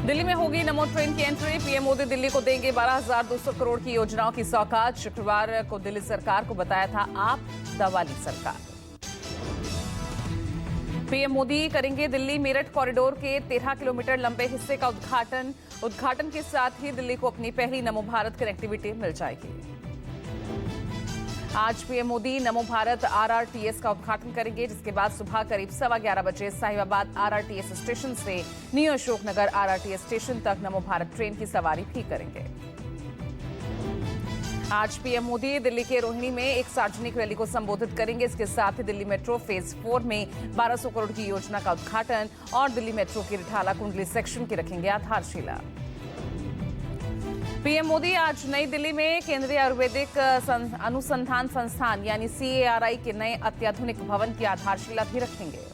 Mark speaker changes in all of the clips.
Speaker 1: दिल्ली में होगी नमो ट्रेन की एंट्री। पीएम मोदी दिल्ली को देंगे 12,200 करोड़ की योजनाओं की सौगात। शुक्रवार को दिल्ली सरकार को बताया था आपदा वाली सरकार। पीएम मोदी करेंगे दिल्ली मेरठ कॉरिडोर के 13 किलोमीटर लंबे हिस्से का उद्घाटन के साथ ही दिल्ली को अपनी पहली नमो भारत कनेक्टिविटी मिल जाएगी। आज पीएम मोदी नमो भारत आरआरटीएस का उद्घाटन करेंगे, जिसके बाद सुबह करीब 11:15 बजे साहिबाबाद आरआरटीएस स्टेशन से न्यू अशोकनगर आरआरटीएस स्टेशन तक नमो भारत ट्रेन की सवारी भी करेंगे। आज पीएम मोदी दिल्ली के रोहिणी में एक सार्वजनिक रैली को संबोधित करेंगे। इसके साथ ही दिल्ली मेट्रो फेज 4 में 1200 करोड़ की योजना का उद्घाटन और दिल्ली मेट्रो की रिठाला कुंडली सेक्शन की रखेंगे आधारशिला। पीएम मोदी आज नई दिल्ली में केंद्रीय आयुर्वेदिक अनुसंधान संस्थान यानी CARI के नए अत्याधुनिक भवन की आधारशिला भी रखेंगे।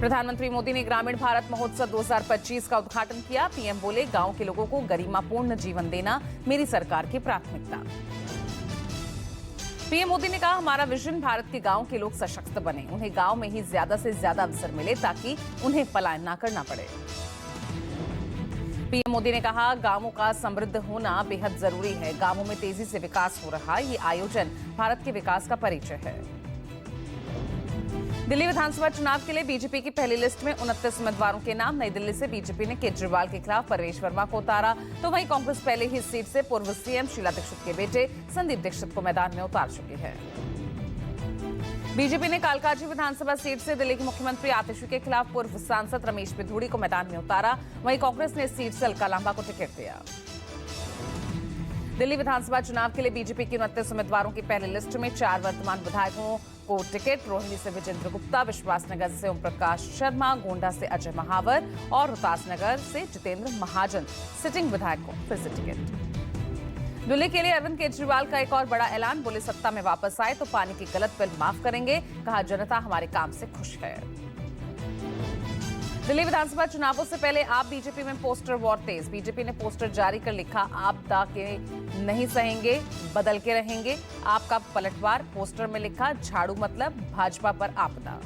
Speaker 1: प्रधानमंत्री मोदी ने ग्रामीण भारत महोत्सव 2025 का उद्घाटन किया। पीएम बोले, गांव के लोगों को गरिमापूर्ण जीवन देना मेरी सरकार की प्राथमिकता। पीएम मोदी ने कहा, हमारा विजन भारत के गांव के लोग सशक्त बने, उन्हें गांव में ही ज्यादा से ज्यादा अवसर मिले ताकि उन्हें पलायन न करना पड़े। पीएम मोदी ने कहा, गांवों का समृद्ध होना बेहद जरूरी है। गांवों में तेजी से विकास हो रहा है। ये आयोजन भारत के विकास का परिचय है। दिल्ली विधानसभा चुनाव के लिए बीजेपी की पहली लिस्ट में 29 उम्मीदवारों के नाम। नई दिल्ली से बीजेपी ने केजरीवाल के खिलाफ परवेश वर्मा को उतारा, तो वहीं कांग्रेस पहले ही इस सीट से पूर्व सीएम शीला दीक्षित के बेटे संदीप दीक्षित को मैदान में उतार चुकी है। बीजेपी ने कालकाजी विधानसभा सीट से दिल्ली के मुख्यमंत्री आतिशी के खिलाफ पूर्व सांसद रमेश बिधूड़ी को मैदान में उतारा। वहीं कांग्रेस ने इस सीट से अलका लांबा को टिकट दिया। दिल्ली विधानसभा चुनाव के लिए बीजेपी की 29 उम्मीदवारों की पहली लिस्ट में 4 वर्तमान विधायकों को टिकट। रोहिणी से विजेंद्र गुप्ता, विश्वासनगर से ओम प्रकाश शर्मा, गोंडा से अजय महावर और रोहतासनगर से जितेंद्र महाजन सिटिंग विधायक को फिर से टिकट। दिल्ली के लिए अरविंद केजरीवाल का एक और बड़ा ऐलान। बोले, सत्ता में वापस आए तो पानी की गलत बिल माफ करेंगे। कहा, जनता हमारे काम से खुश है। दिल्ली विधानसभा चुनावों से पहले आप बीजेपी में पोस्टर वॉर तेज। बीजेपी ने पोस्टर जारी कर लिखा, आपदा के नहीं सहेंगे, बदल के रहेंगे। आपका पलटवार। पोस्टर में लिखा, झाड़ू मतलब भाजपा पर आपदा।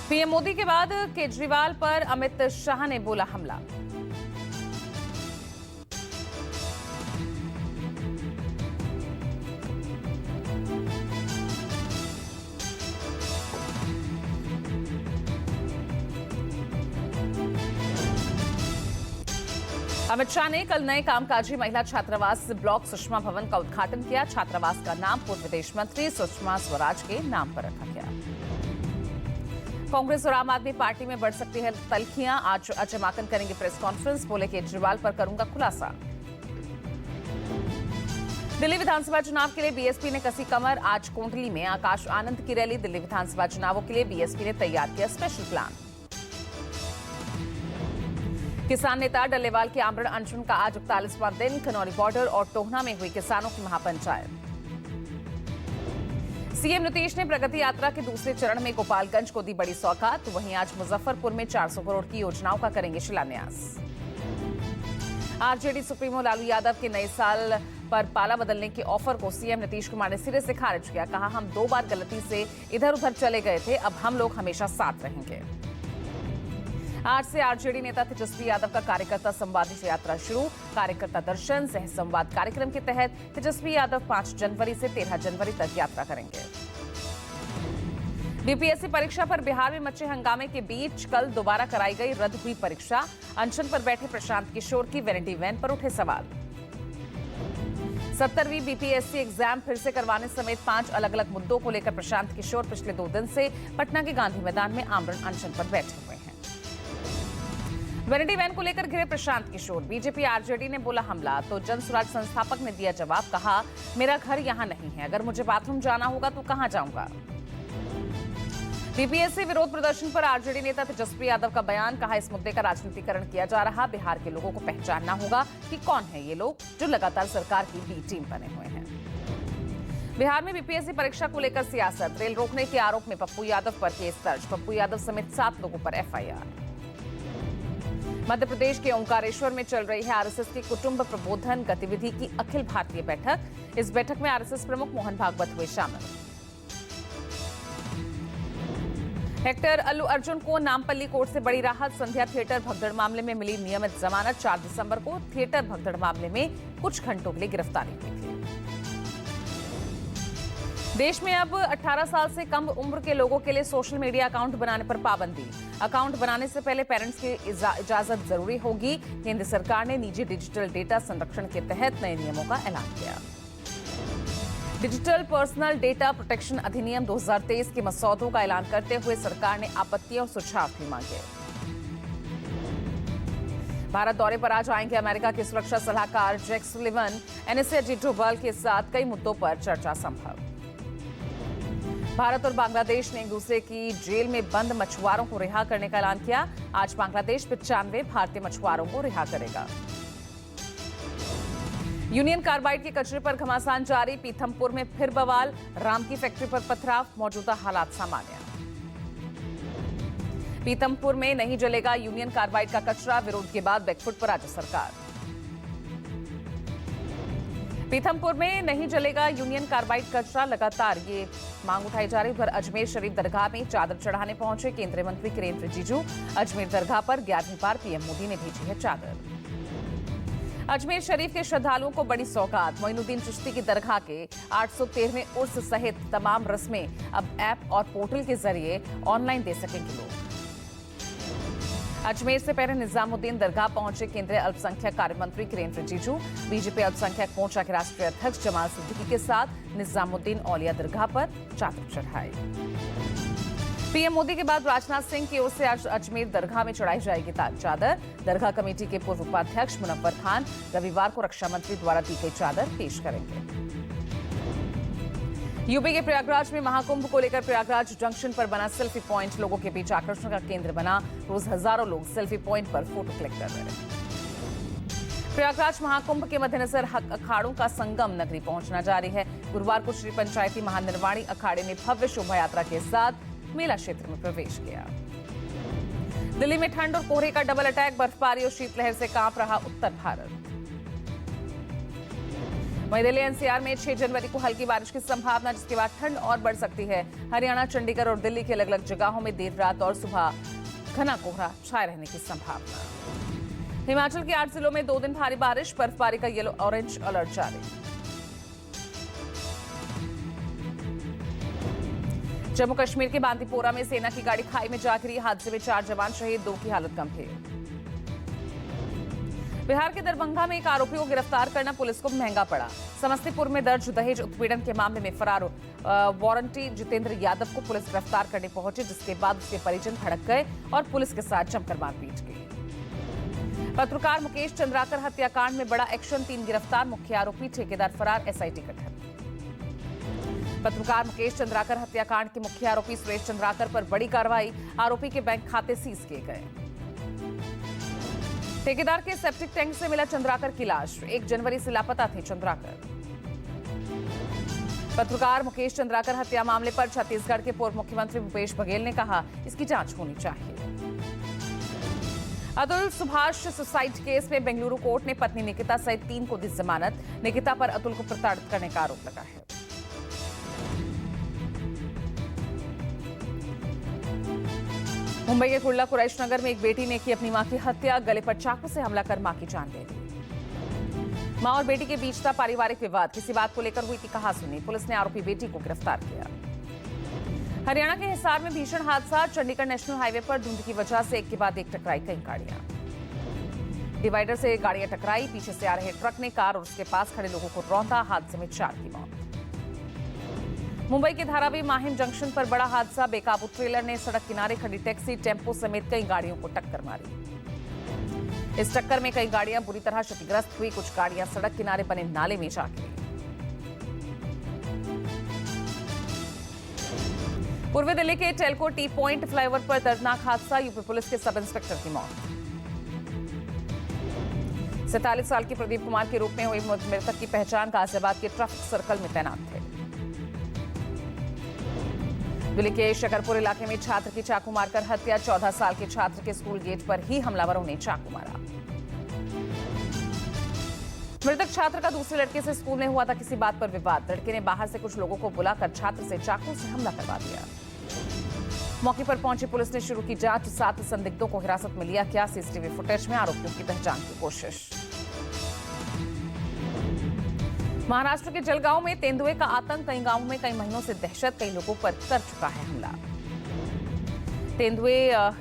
Speaker 1: पीएम मोदी के बाद केजरीवाल पर अमित शाह ने बोला हमला। अमित शाह ने कल नए कामकाजी महिला छात्रावास ब्लॉक सुषमा भवन का उद्घाटन किया। छात्रावास का नाम पूर्व विदेश मंत्री सुषमा स्वराज के नाम पर रखा गया। कांग्रेस और आम आदमी पार्टी में बढ़ सकती है तल्खियां। आज अजय माकन करेंगे प्रेस कॉन्फ्रेंस। बोले, केजरीवाल पर करूंगा खुलासा। दिल्ली विधानसभा चुनाव के लिए बीएसपी ने कसी कमर। आज कोंडली में आकाश आनंद की रैली। दिल्ली विधानसभा चुनावों के लिए बीएसपी ने तैयार किया स्पेशल प्लान। किसान नेता डल्लेवाल के आमरण अनशन का आज 41वां दिन। खनौरी बॉर्डर और टोहना में हुई किसानों की महापंचायत। सीएम नीतीश ने प्रगति यात्रा के दूसरे चरण में गोपालगंज को दी बड़ी सौगात। वहीं आज मुजफ्फरपुर में 400 करोड़ की योजनाओं का करेंगे शिलान्यास। आरजेडी सुप्रीमो लालू यादव के नए साल पर पाला बदलने के ऑफर को सीएम नीतीश कुमार ने सिरे से खारिज किया। कहा, हम 2 बार गलती से इधर उधर चले गए थे, अब हम लोग हमेशा साथ रहेंगे। आज से आरजेडी नेता तेजस्वी यादव का कार्यकर्ता संवाद यात्रा शुरू। कार्यकर्ता दर्शन सह संवाद कार्यक्रम के तहत तेजस्वी यादव 5 जनवरी से 13 जनवरी तक यात्रा करेंगे। बीपीएससी परीक्षा पर बिहार में मचे हंगामे के बीच कल दोबारा कराई गई रद्द हुई परीक्षा। अनशन पर बैठे प्रशांत किशोर की वैनिटी वैन पर उठे सवाल। 70वीं बीपीएससी एग्जाम फिर से करवाने समेत 5 अलग अलग मुद्दों को लेकर प्रशांत किशोर पिछले 2 दिन से पटना के गांधी मैदान में आमरण अनशन पर बैठे हुए हैं। वैनिटी वैन को लेकर घिरे प्रशांत किशोर। बीजेपी आरजेडी ने बोला हमला, तो जन स्वराज संस्थापक ने दिया जवाब। कहा, मेरा घर यहां नहीं है, अगर मुझे बाथरूम जाना होगा तो कहां जाऊंगा। बीपीएससी विरोध प्रदर्शन पर आरजेडी नेता तेजस्वी यादव का बयान। कहा, इस मुद्दे का राजनीतिकरण किया जा रहा। बिहार के लोगों को पहचानना होगा कि कौन है ये लोग जो लगातार सरकार की बी टीम बने हुए हैं। बिहार में बीपीएससी परीक्षा को लेकर सियासत। रेल रोकने के आरोप में पप्पू यादव पर केस दर्ज। पप्पू यादव समेत 7 लोगों पर एफआईआर। मध्य प्रदेश के ओंकारेश्वर में चल रही है आरएसएस की कुटुंब प्रबोधन गतिविधि की अखिल भारतीय बैठक। इस बैठक में आरएसएस प्रमुख मोहन भागवत हुए शामिल। एक्टर अल्लू अर्जुन को नामपल्ली कोर्ट से बड़ी राहत। संध्या थिएटर भगदड़ मामले में मिली नियमित जमानत। 4 दिसंबर को थिएटर भगदड़ मामले में कुछ घंटों के लिए गिरफ्तारी हुई थी। देश में अब 18 साल से कम उम्र के लोगों के लिए सोशल मीडिया अकाउंट बनाने पर पाबंदी। अकाउंट बनाने से पहले पेरेंट्स की इजाजत जरूरी होगी। केंद्र सरकार ने निजी डिजिटल डेटा संरक्षण के तहत नए नियमों का ऐलान किया। डिजिटल पर्सनल डेटा प्रोटेक्शन अधिनियम 2023 के मसौदों का ऐलान करते हुए सरकार ने आपत्तियों और सुझाव भी मांगे। भारत दौरे पर आज आएंगे अमेरिका के सुरक्षा सलाहकार Jake Sullivan. NSA Ajit Doval के साथ कई मुद्दों पर चर्चा संभव। भारत और बांग्लादेश ने एक दूसरे की जेल में बंद मछुआरों को रिहा करने का ऐलान किया। आज बांग्लादेश 95 भारतीय मछुआरों को रिहा करेगा। यूनियन कार्बाइड के कचरे पर घमासान जारी। पीथमपुर में फिर बवाल। राम की फैक्ट्री पर पथराव। मौजूदा हालात सामान्य। पीथमपुर में नहीं जलेगा यूनियन कार्बाइड का कचरा। विरोध के बाद बैकफुट पर राज्य सरकार। पीथमपुर में नहीं जलेगा यूनियन कार्बाइड कचरा। लगातार ये मांग उठाई जा रही। उधर अजमेर शरीफ दरगाह में चादर चढ़ाने पहुंचे केंद्रीय मंत्री किरेन रिजिजू। अजमेर दरगाह पर 11वीं बार पीएम मोदी ने भेजी है चादर। अजमेर शरीफ के श्रद्धालुओं को बड़ी सौगात। मोइनुद्दीन चिश्ती की दरगाह के 813वें उर्स सहित तमाम रस्में अब ऐप और पोर्टल के जरिए ऑनलाइन दे सकेंगे लोग। अजमेर से पहले निजामुद्दीन दरगाह पहुंचे केंद्रीय अल्पसंख्यक कार्य मंत्री किरेन रिजिजू। बीजेपी अल्पसंख्यक मोर्चा के राष्ट्रीय अध्यक्ष जमाल सिद्दीकी के साथ निजामुद्दीन औलिया दरगाह पर चादर चढ़ाई। पीएम मोदी के बाद राजनाथ सिंह की ओर से आज अजमेर दरगाह में चढ़ाई जाएगी चादर। दरगाह कमेटी के पूर्व उपाध्यक्ष मुनव्वर खान रविवार को रक्षा मंत्री द्वारा दी गई चादर पेश करेंगे। यूपी के प्रयागराज में महाकुंभ को लेकर प्रयागराज जंक्शन पर बना सेल्फी पॉइंट लोगों के बीच आकर्षण का केंद्र बना। रोज हजारों लोग सेल्फी पॉइंट पर फोटो क्लिक कर रहे हैं। प्रयागराज महाकुंभ के मद्देनजर अखाड़ों का संगम नगरी पहुंचना जारी है। गुरुवार को श्री पंचायती महानिर्वाणी अखाड़े ने भव्य शोभा यात्रा के साथ मेला क्षेत्र में प्रवेश किया। दिल्ली में ठंड और कोहरे का डबल अटैक। बर्फबारी और शीतलहर से कांप रहा उत्तर भारत। वहीं दिल्ली एनसीआर में 6 जनवरी को हल्की बारिश की संभावना, जिसके बाद ठंड और बढ़ सकती है। हरियाणा, चंडीगढ़ और दिल्ली के अलग अलग जगहों में देर रात और सुबह घना कोहरा छाए रहने की संभावना। हिमाचल के 8 जिलों में 2 दिन भारी बारिश। बर्फबारी का येलो ऑरेंज अलर्ट जारी। जम्मू कश्मीर के बांदीपोरा में सेना की गाड़ी खाई में जा गिरी। हादसे में 4 जवान शहीद, 2 की हालत गंभीर। बिहार के दरभंगा में एक आरोपी को गिरफ्तार करना पुलिस को महंगा पड़ा। समस्तीपुर में दर्ज दहेज उत्पीड़न के मामले में फरार वारंटी जितेंद्र यादव को पुलिस गिरफ्तार करने पहुंची, जिसके बाद उसके परिजन भड़क गए और पुलिस के साथ जमकर मारपीट की। पत्रकार मुकेश चंद्राकर हत्याकांड में बड़ा एक्शन। 3 गिरफ्तार, मुख्य आरोपी ठेकेदार फरार, एसआईटी गठन। पत्रकार मुकेश चंद्राकर हत्याकांड के मुख्य आरोपी सुरेश चंद्राकर पर बड़ी कार्रवाई। आरोपी के बैंक खाते सीज किए गए। ठेकेदार के सेप्टिक टैंक से मिला चंद्राकर की लाश। 1 जनवरी से लापता थे चंद्राकर। पत्रकार मुकेश चंद्राकर हत्या मामले पर छत्तीसगढ़ के पूर्व मुख्यमंत्री भूपेश बघेल ने कहा, इसकी जांच होनी चाहिए। अतुल सुभाष सुसाइड केस में बेंगलुरु कोर्ट ने पत्नी निकिता सहित 3 को दी जमानत। निकिता पर अतुल को प्रताड़ित करने का आरोप लगा है। मुंबई के कुर्ला कुरैश नगर में एक बेटी ने की अपनी मां की हत्या। गले पर चाकू से हमला कर मां की जान ले ली। मां और बेटी के बीच था पारिवारिक विवाद। किसी बात को लेकर हुई थी कहासुनी। पुलिस ने आरोपी बेटी को गिरफ्तार किया। हरियाणा के हिसार में भीषण हादसा। चंडीगढ़ नेशनल हाईवे पर धुंध की वजह से एक के बाद एक टकराई कई गाड़ियां। डिवाइडर से गाड़ियां टकराई। पीछे से आ रहे ट्रक ने कार और उसके पास खड़े लोगों को रौंदा। हादसे में 4 की मौत। मुंबई के धारावी माहिम जंक्शन पर बड़ा हादसा। बेकाबू ट्रेलर ने सड़क किनारे खड़ी टैक्सी, टेम्पो समेत कई गाड़ियों को टक्कर मारी। इस टक्कर में कई गाड़ियां बुरी तरह क्षतिग्रस्त हुई। कुछ गाड़ियां सड़क किनारे बने नाले में जा गिरी। पूर्वी दिल्ली के टेल्को टी पॉइंट फ्लाईओवर पर दर्दनाक हादसा। यूपी पुलिस के सब इंस्पेक्टर की मौत। 47 साल के प्रदीप कुमार के रूप में हुई मृतक की पहचान गाजियाबाद के ट्रैफिक सर्कल में तैनात थे। दिल्ली के शकरपुर इलाके में छात्र की चाकू मारकर हत्या। 14 साल के छात्र के स्कूल गेट पर ही हमलावरों ने चाकू मारा। मृतक छात्र का दूसरे लड़के से स्कूल में हुआ था किसी बात पर विवाद। लड़के ने बाहर से कुछ लोगों को बुलाकर छात्र से चाकू से हमला करवा दिया। मौके पर पहुंची पुलिस ने शुरू की जांच। 7 संदिग्धों को हिरासत में लिया गया। सीसीटीवी फुटेज में आरोपियों की पहचान की कोशिश। महाराष्ट्र के जलगांव में तेंदुए का आतंक। कई गांवों में कई महीनों से दहशत। कई लोगों पर कर चुका है हमला। तेंदुए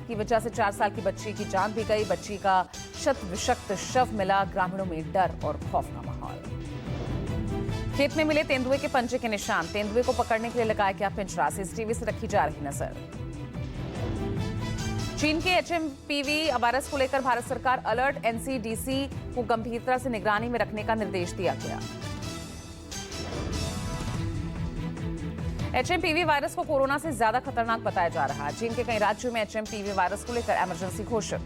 Speaker 1: की वजह से 4 साल की बच्ची की जान भी गई। बच्ची का शत विषक्त शव मिला। ग्रामीणों में डर और खौफ का माहौल। खेत में मिले तेंदुए के पंजे के निशान। तेंदुए को पकड़ने के लिए लगाया गया पिंजरा। सीसीटीवी से रखी जा रही नजर। चीन के एचएमपीवी वायरस को लेकर भारत सरकार अलर्ट। एनसीडीसी को गंभीरता से निगरानी में रखने का निर्देश दिया गया। एचएमपीवी वायरस को कोरोना से ज्यादा खतरनाक बताया जा रहा है। चीन के कई राज्यों में एचएमपीवी वायरस को लेकर इमरजेंसी घोषित।